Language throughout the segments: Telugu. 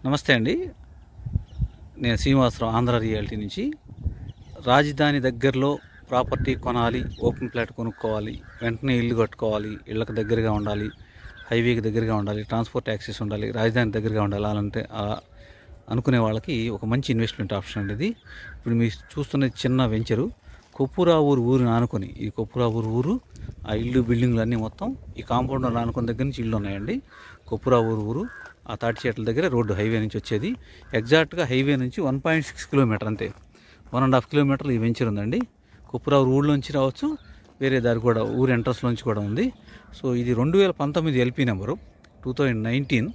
నమస్తే అండి. నేను శ్రీనివాసరావు, ఆంధ్ర రియాలిటీ నుంచి. రాజధాని దగ్గరలో ప్రాపర్టీ కొనాలి, ఓపెన్ ప్లాట్ కొనుక్కోవాలి, వెంటనే ఇల్లు కట్టుకోవాలి, ఇళ్ళకి దగ్గరగా ఉండాలి, హైవేకి దగ్గరగా ఉండాలి, ట్రాన్స్పోర్ట్ యాక్సెస్ ఉండాలి, రాజధాని దగ్గరగా ఉండాలి అలాంటే అనుకునే వాళ్ళకి ఒక మంచి ఇన్వెస్ట్మెంట్ ఆప్షన్ అండి ఇది. ఇప్పుడు మీరు చూస్తున్న చిన్న వెంచరు కొప్పురావూరు ఊరిని ఆనుకొని, ఈ కొప్పురావూరు ఊరు ఆ ఇల్లు బిల్డింగ్లు అన్నీ మొత్తం ఈ కాంపౌండ్ ఆనుకున్న దగ్గర నుంచి ఇల్లు ఉన్నాయండి. కొప్పురావూరు ఊరు ఆ తాటిచేట్ల దగ్గర రోడ్డు హైవే నుంచి వచ్చేది. ఎగ్జాక్ట్గా హైవే నుంచి 1.6 కిలోమీటర్, అంతే 1.5 కిలోమీటర్లు ఈ వెంచర్ ఉందండి. కొప్పురావూరు ఊళ్ళోంచి రావచ్చు, వేరే దారి కూడా ఊరు ఎంట్రన్స్లోంచి కూడా ఉంది. సో ఇది 2019 ఎల్పీ నెంబరు, 2019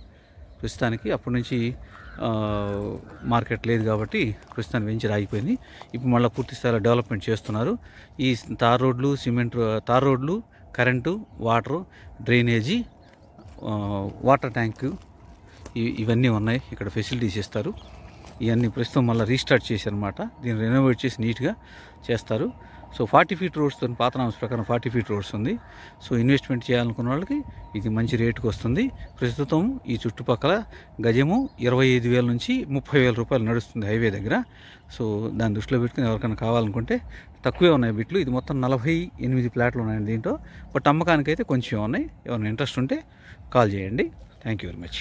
ప్రస్తుతానికి. అప్పటి నుంచి మార్కెట్ లేదు కాబట్టి ప్రస్తుతానికి వెంచర్ ఆగిపోయింది. ఇప్పుడు మళ్ళీ పూర్తి స్థాయిలో డెవలప్మెంట్ చేస్తున్నారు. ఈ తార్ రోడ్లు, సిమెంట్ తార్ రోడ్లు, current, water, drainage, water tank ఇవన్నీ ఉన్నాయి. ఇక్కడ ఫెసిలిటీస్ ఇస్తారు. ఇవన్నీ ప్రస్తుతం మళ్ళీ రీస్టార్ట్ చేశారనమాట. దీన్ని రెనోవేట్ చేసి నీట్గా చేస్తారు. సో 40 ఫీట్ రోడ్స్, పాత నామ్స్ ప్రకారం 40 ఫీట్ రోడ్స్ ఉంది. సో ఇన్వెస్ట్మెంట్ చేయాలనుకున్న వాళ్ళకి ఇది మంచి రేటుకు వస్తుంది. ప్రస్తుతం ఈ చుట్టుపక్కల గజము 25,000 నుంచి 30,000 రూపాయలు నడుస్తుంది హైవే దగ్గర. సో దాన్ని దృష్టిలో పెట్టుకుని ఎవరికైనా కావాలనుకుంటే తక్కువే ఉన్నాయి బిట్లు. ఇది మొత్తం 48 ప్లాట్లు ఉన్నాయండి దీంట్లో. బట్ అమ్మకానికైతే కొంచెం ఉన్నాయి. ఎవరైనా ఇంట్రెస్ట్ ఉంటే కాల్ చేయండి. Thank you very much.